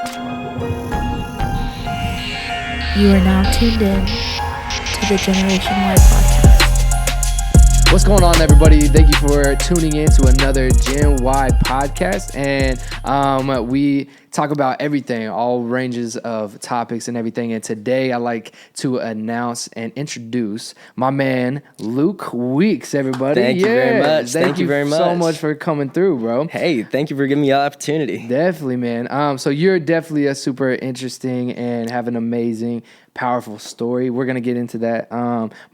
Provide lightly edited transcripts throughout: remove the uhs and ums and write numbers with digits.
You are now tuned in to the GNWY podcast. What's going on, everybody? Thank you for tuning in to another GNWY podcast. And we talk about everything, all ranges of topics and everything. And today I'd like to announce and introduce my man, Luke Weeks, everybody. Thank you very much. Thank you very much. so much for coming through, bro. Hey, thank you for giving me the opportunity. Definitely, man. So you're definitely a super interesting and have an amazing, powerful story. We're going to get into that.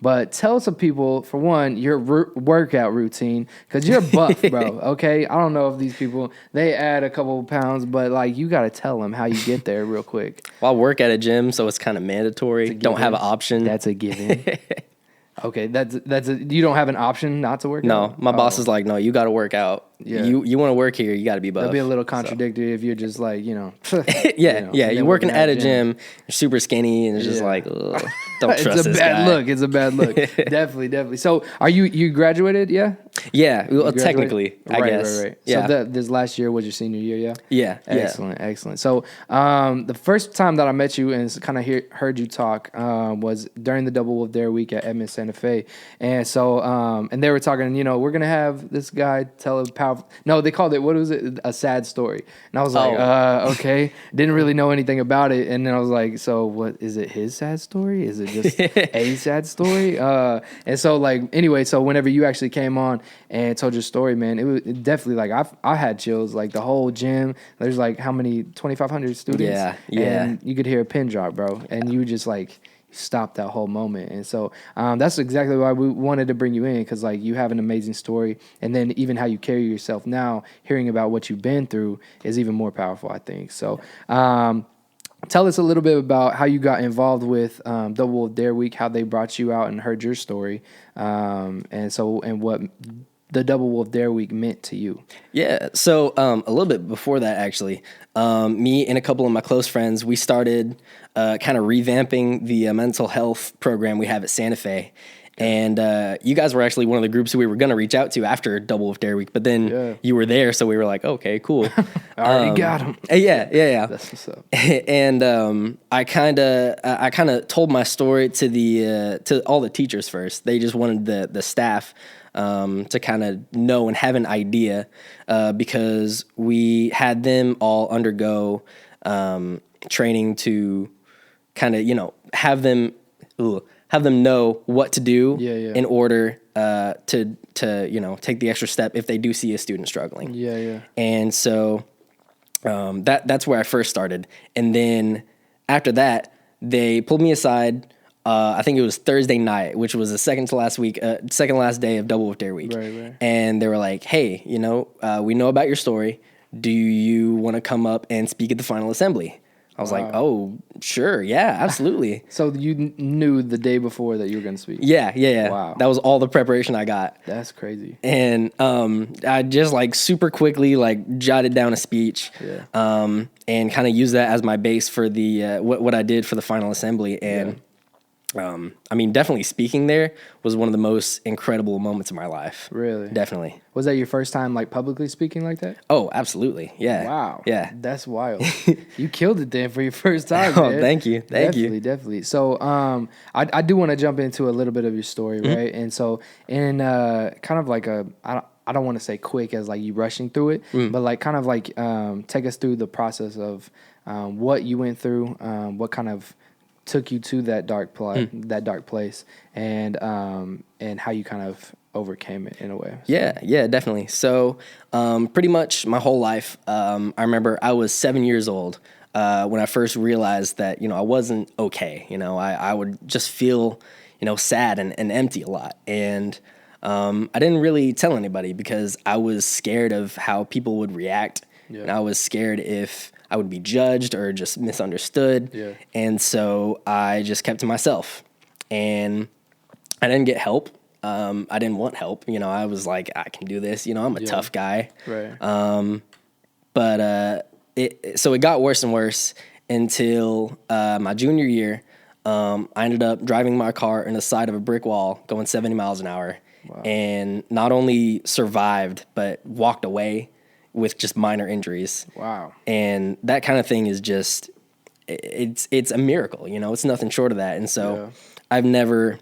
But tell some people, for one, your workout routine, because you're buff, bro. Okay. I don't know if these people, they add a couple of pounds, but like you got to tell them how you get there real quick. Well, I work at a gym, so it's kind of mandatory. Don't have an option. That's a given. Okay. You don't have an option not to work out? No, my boss is like, no, you got to work out. Yeah. You want to work here, you got to be buff. That'd be a little contradictory if you're just like, Yeah, you're working at a gym, you're super skinny, and it's just like, ugh, don't trust this guy. It's a bad look. Definitely. So, are you graduated? Yeah. Yeah, well, technically, I guess. Right. Yeah. So this last year was your senior year, yeah. Yeah. Excellent. So, the first time that I met you and kind of heard you talk was during the Double Wolf Dare week at Edmond Santa Fe, and so and they were talking. We're gonna have this guy tell a powerful. No, they called it, what was it? A sad story. And I was like, okay. Didn't really know anything about it. And then I was like, so what is it? His sad story? Is it just a sad story? And so anyway, so whenever you actually came on and told your story, man, it was definitely I had chills. Like the whole gym, there's like how many 2,500 students? Yeah. And you could hear a pin drop, bro. And you just stop that whole moment. And so that's exactly why we wanted to bring you in, because you have an amazing story, and then even how you carry yourself now, hearing about what you've been through is even more powerful, I think. So tell us a little bit about how you got involved with Double Wolf Dare Week, how they brought you out and heard your story, and what the Double Wolf Dare Week meant to you. Yeah, so a little bit before that, actually, me and a couple of my close friends, we started kind of revamping the mental health program we have at Santa Fe. And you guys were actually one of the groups who we were going to reach out to after Double Wolf Dare Week, but then you were there, so we were like, okay, cool. I already got him. Yeah. That's what's up. And I kind of told my story to all the teachers first. They just wanted the staff to kind of know and have an idea, because we had them all undergo training to kind of have them know what to do in order to take the extra step if they do see a student struggling. And so that's where I first started, and then after that they pulled me aside. I think it was Thursday night, which was the second last day of Double Wolf Dare Week. Right. And they were like, hey, we know about your story. Do you want to come up and speak at the final assembly? I was like, oh, sure. Yeah, absolutely. So you knew the day before that you were going to speak? Yeah. Wow. That was all the preparation I got. That's crazy. And I just super quickly jotted down a speech, and kind of used that as my base for the what I did for the final assembly. And definitely speaking there was one of the most incredible moments of my life. Really? Definitely. Was that your first time publicly speaking like that? Oh, absolutely. Yeah. Wow. Yeah. That's wild. You killed it then for your first time, Oh, man. thank you. Definitely. So I do want to jump into a little bit of your story, right? And so in kind of I don't want to say quick as you rushing through it, but kind of take us through the process of what you went through, what kind of took you to that dark place, and how you kind of overcame it in a way. So. Yeah, definitely. So pretty much my whole life, I remember I was 7 years old when I first realized that I wasn't okay. I would just feel sad and empty a lot, and I didn't really tell anybody because I was scared of how people would react, and I was scared if I would be judged or just misunderstood. Yeah. And so I just kept to myself, and I didn't get help. I didn't want help. I was like, I can do this. I'm a tough guy. Right. But it got worse and worse until my junior year. I ended up driving my car in the side of a brick wall going 70 miles an hour. Wow. And not only survived, but walked away. with just minor injuries. Wow. And that kind of thing is just, it's a miracle, you know, it's nothing short of that. And so Yeah. I've never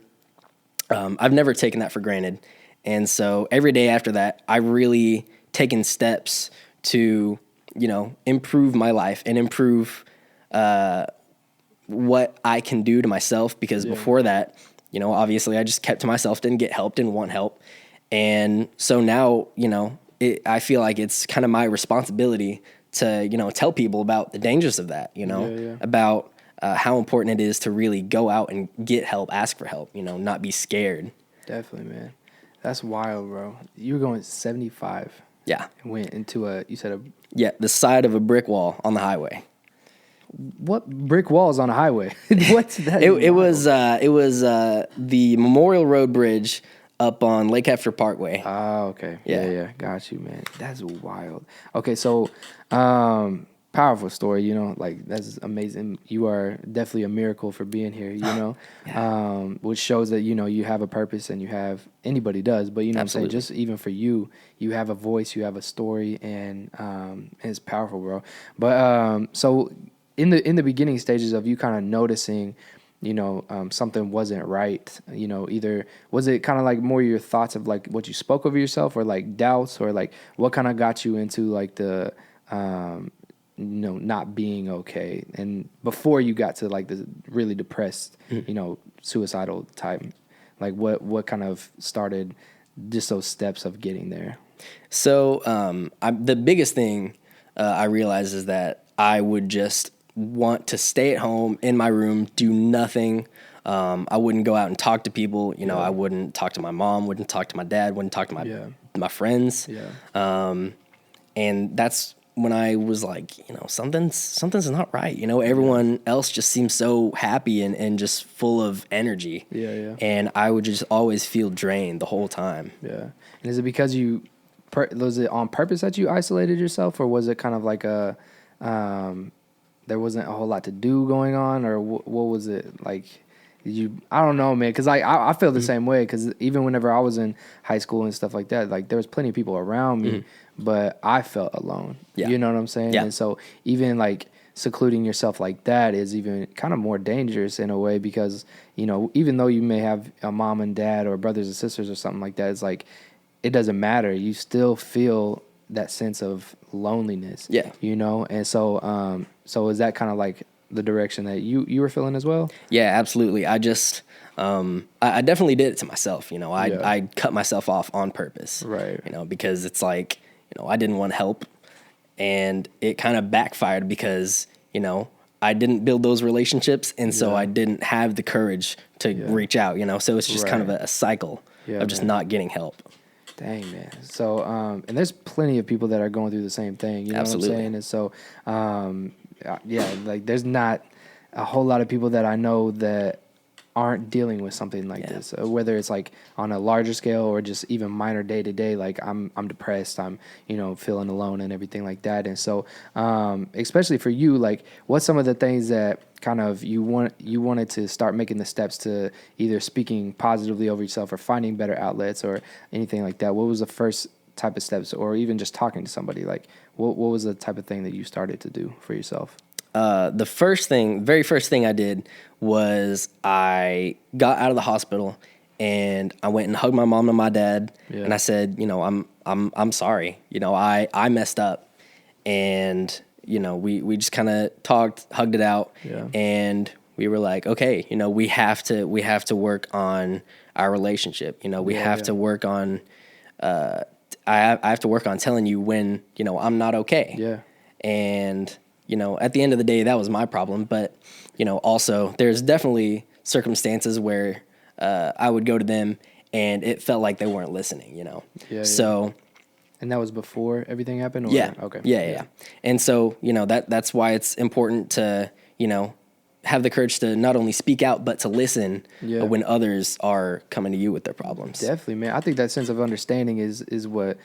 taken that for granted. And so every day after that, I really taken steps to, you know, improve my life and improve what I can do to myself. Because before that, you know, obviously I just kept to myself, didn't get help, didn't want help. And so now, you know, I feel like it's kind of my responsibility to, you know, tell people about the dangers of that, you know, about how important it is to really go out and get help, ask for help, you know, not be scared. Definitely, man. That's wild, bro. You were going 75. Yeah. And went into Yeah, the side of a brick wall on the highway. What brick walls on a highway? What's that? It was the Memorial Road Bridge up on Lake Hefter Parkway. Oh, okay. Yeah. Yeah. Got you, man. That's wild. Okay, so powerful story, you know, like that's amazing. You are definitely a miracle for being here, you know. Which shows that, you know, you have a purpose and you have, anybody does, but you know Absolutely. what I'm saying, just even for you, you have a voice, you have a story, and it's powerful, bro. But so in the beginning stages of you kind of noticing, you know, something wasn't right, you know, either was it kind of like more your thoughts of like what you spoke over yourself, or like doubts, or like what kind of got you into like the you know, not being okay, and before you got to like the really depressed, you know, suicidal type, like what kind of started just those steps of getting there? So the biggest thing I realized is that I would just want to stay at home in my room, do nothing. I wouldn't go out and talk to people. You know, I wouldn't talk to my mom, wouldn't talk to my dad, wouldn't talk to my friends. And that's when I was like, you know, something's not right. You know, everyone else just seems so happy and just full of energy. And I would just always feel drained the whole time. And is it because was it on purpose that you isolated yourself, or was it kind of like a there wasn't a whole lot to do going on, or what was it like? I don't know, man, because I feel the same way, because even whenever I was in high school and stuff like that, like there was plenty of people around me, but I felt alone. You know what I'm saying? And so even like secluding yourself like that is even kind of more dangerous in a way, because, you know, even though you may have a mom and dad or brothers and sisters or something like that, it's like it doesn't matter. You still feel that sense of loneliness. You know? And so so is that kind of like the direction that you were feeling as well? Yeah, absolutely. I just I definitely did it to myself. You know, I cut myself off on purpose. Right. You know, because it's like, you know, I didn't want help, and it kind of backfired because, you know, I didn't build those relationships, and so I didn't have the courage to reach out. You know, so it's just kind of a cycle of just not getting help. Dang, man. So, and there's plenty of people that are going through the same thing. You know Absolutely. what I'm saying? And so, yeah, like there's not a whole lot of people that I know that aren't dealing with something like this, whether it's like on a larger scale or just even minor day to day. Like I'm depressed, I'm, you know, feeling alone and everything like that. And so, especially for you, like what's some of the things that kind of you wanted to start making the steps to either speaking positively over yourself or finding better outlets or anything like that? What was the first type of steps, or even just talking to somebody? Like what was the type of thing that you started to do for yourself? The very first thing I did was I got out of the hospital and I went and hugged my mom and my dad, and I said, you know, I'm sorry. You know, I messed up, and you know, we just kind of talked, hugged it out, and we were like, okay, you know, we have to work on our relationship. You know, we have to work on. I have to work on telling you when, you know, I'm not okay. And you know, at the end of the day, that was my problem. But, you know, also there's definitely circumstances where I would go to them and it felt like they weren't listening, you know. So. And that was before everything happened? Or? Yeah. Okay. Yeah. And so, you know, that's why it's important to, you know, have the courage to not only speak out, but to listen when others are coming to you with their problems. Definitely, man. I think that sense of understanding is what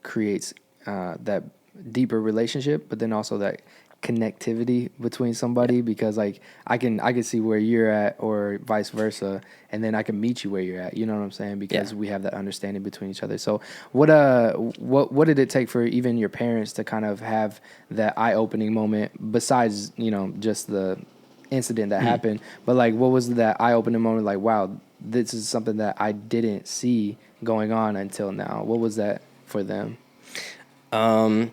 creates that deeper relationship, but then also that connectivity between somebody, because like I can see where you're at or vice versa, and then I can meet you where you're at. You know what I'm saying? Because we have that understanding between each other. So what did it take for even your parents to kind of have that eye-opening moment, besides, you know, just the incident that happened, but like what was that eye-opening moment, like, wow, this is something that I didn't see going on until now? What was that for them? Man,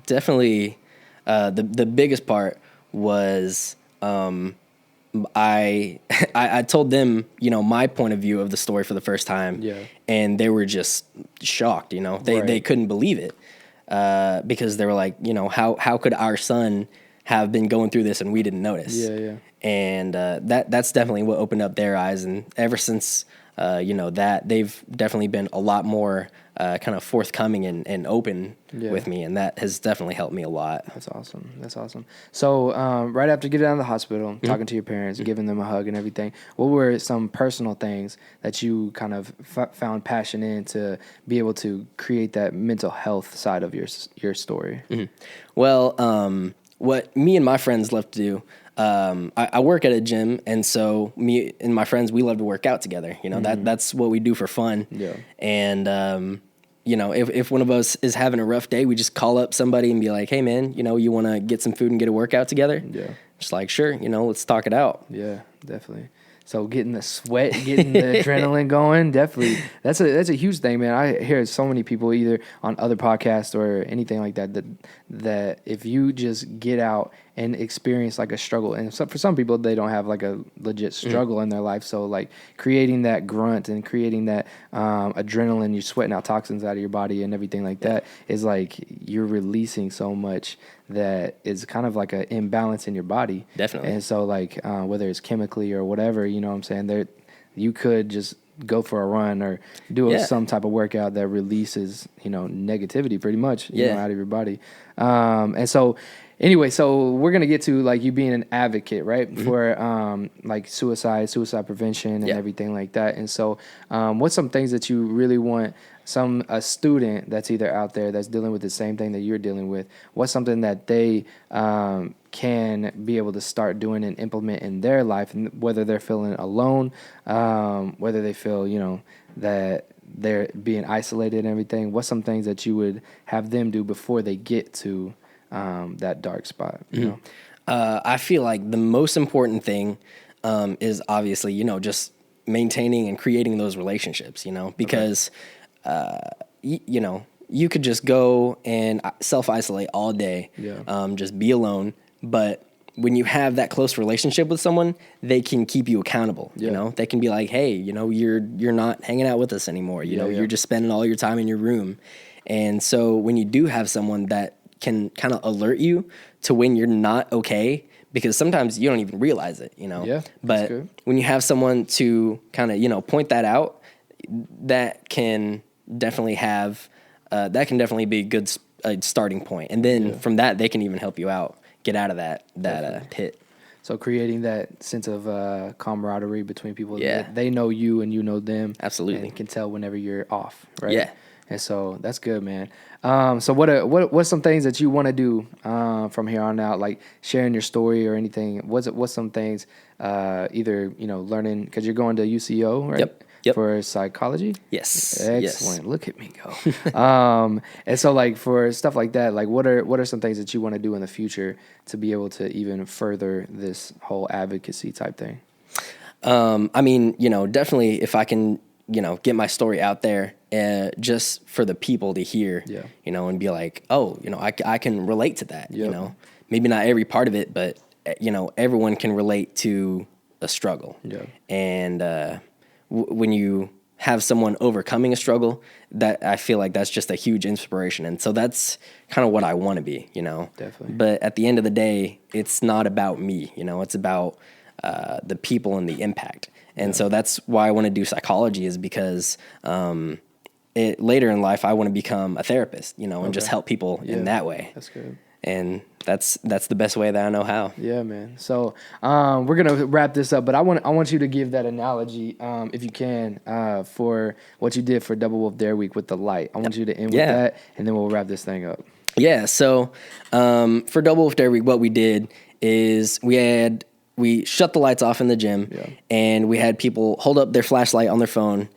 definitely. The biggest part was I told them, you know, my point of view of the story for the first time, and they were just shocked. You know, they couldn't believe it, because they were like, you know, how could our son have been going through this and we didn't notice? And that's definitely what opened up their eyes, and ever since you know, that they've definitely been a lot more kind of forthcoming and open with me, and that has definitely helped me a lot. That's awesome. That's awesome. So right after getting out of the hospital, talking to your parents, giving them a hug and everything, what were some personal things that you kind of found passion in to be able to create that mental health side of your story? Well, what me and my friends love to do, I work at a gym, and so me and my friends, we love to work out together. You know, that's what we do for fun. And you know, if one of us is having a rough day, we just call up somebody and be like, hey man, you know, you want to get some food and get a workout together? Just like, sure, you know, let's talk it out. Yeah, definitely. So getting the sweat, getting the adrenaline going, definitely. That's a huge thing, man. I hear so many people either on other podcasts or anything like that if you just get out and experience like a struggle, and so for some people they don't have like a legit struggle in their life, so like creating that grunt and creating that adrenaline, you're sweating out toxins out of your body and everything like that, is like you're releasing so much that is kind of like an imbalance in your body. Definitely. And so like whether it's chemically or whatever, you know what I'm saying, there you could just go for a run or do some type of workout that releases, you know, negativity pretty much, you know, out of your body. And so anyway, so we're going to get to like you being an advocate, right? For like suicide prevention and everything like that. And so what's some things that you really want a student that's either out there that's dealing with the same thing that you're dealing with, what's something that they can be able to start doing and implement in their life, and whether they're feeling alone, whether they feel, you know, that they're being isolated and everything, what's some things that you would have them do before they get to that dark spot, you know? I feel like the most important thing is obviously, you know, just maintaining and creating those relationships, you know, because, you know, you could just go and self-isolate all day, just be alone. But when you have that close relationship with someone, they can keep you accountable. You know, they can be like, hey, you know, you're not hanging out with us anymore. You know, you're just spending all your time in your room. And so when you do have someone that can kind of alert you to when you're not okay, because sometimes you don't even realize it, you know. But when you have someone to kind of, you know, point that out, that can definitely be a good starting point. And then from that, they can even help you out, get out of that pit. So creating that sense of camaraderie between people. They know you and you know them. Absolutely. And can tell whenever you're off, right? Yeah. And so that's good, man. So what's some things that you want to do from here on out, like sharing your story or anything? What's some things either, you know, learning, because you're going to UCO, right? Yep. For psychology? Yes. Excellent. Look at me go. And so like for stuff like that, like what are some things that you want to do in the future to be able to even further this whole advocacy type thing? I mean, you know, definitely if I can, you know, get my story out there just for the people to hear, you know, and be like, oh, you know, I can relate to that, you know, maybe not every part of it, but, you know, everyone can relate to a struggle. And when you have someone overcoming a struggle, that I feel like that's just a huge inspiration. And so that's kind of what I want to be, you know. Definitely. But at the end of the day, it's not about me, you know, it's about the people and the impact. And so that's why I want to do psychology, is because later in life, I want to become a therapist, you know, and just help people in that way. That's good. And that's the best way that I know how. Yeah, man. So we're gonna wrap this up, but I want you to give that analogy, if you can, for what you did for Double Wolf Dare Week with the light. I want you to end with that, and then we'll wrap this thing up. Yeah. So for Double Wolf Dare Week, what we did is we shut the lights off in the gym, and we had people hold up their flashlight on their phone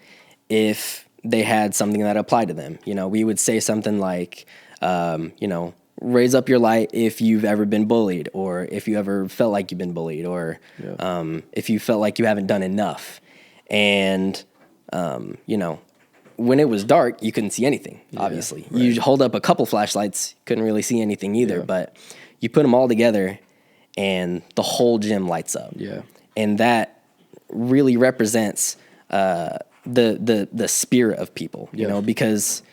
if they had something that applied to them. You know, we would say something like, you know, raise up your light if you've ever been bullied, or if you ever felt like you've been bullied, or if you felt like you haven't done enough. And, you know, when it was dark, you couldn't see anything, obviously. Right. You hold up a couple flashlights, couldn't really see anything either, but you put them all together and the whole gym lights up. Yeah. And that really represents the spirit of people, you know, because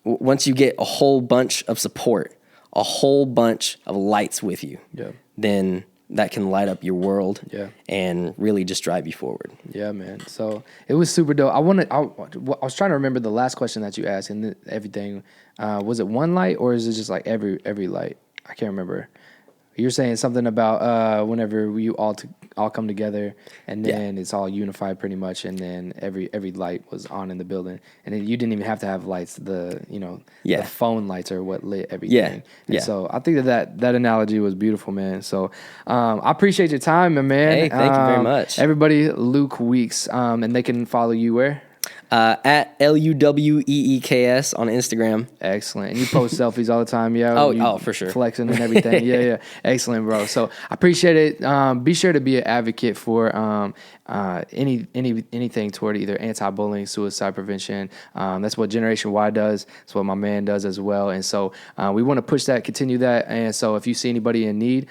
once you get a whole bunch of support, a whole bunch of lights with you, then that can light up your world and really just drive you forward. Yeah, man. So it was super dope. I was trying to remember the last question that you asked and everything. Was it one light or is it just like every light? I can't remember. You're saying something about whenever you all come together and then it's all unified pretty much, and then every light was on in the building, and then you didn't even have to have lights. The phone lights are what lit everything. So I think that analogy was beautiful, man. So I appreciate your time, my man. Hey, thank you very much. Everybody, Luke Weeks, and they can follow you where? At LUWEEKS on Instagram. Excellent. And you post selfies all the time, For sure. Flexing and everything. Yeah. Excellent, bro. So I appreciate it. Be sure to be an advocate for anything toward either anti-bullying, suicide prevention. That's what Generation Y does. That's what my man does as well. And so we want to push that, continue that. And so if you see anybody in need,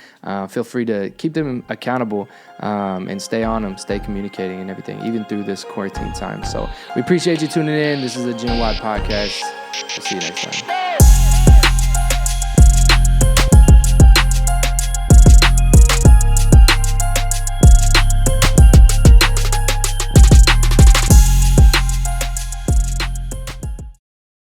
feel free to keep them accountable and stay on them, stay communicating and everything, even through this quarantine time. So we appreciate you tuning in. This is the GNWY podcast. We'll see you next time.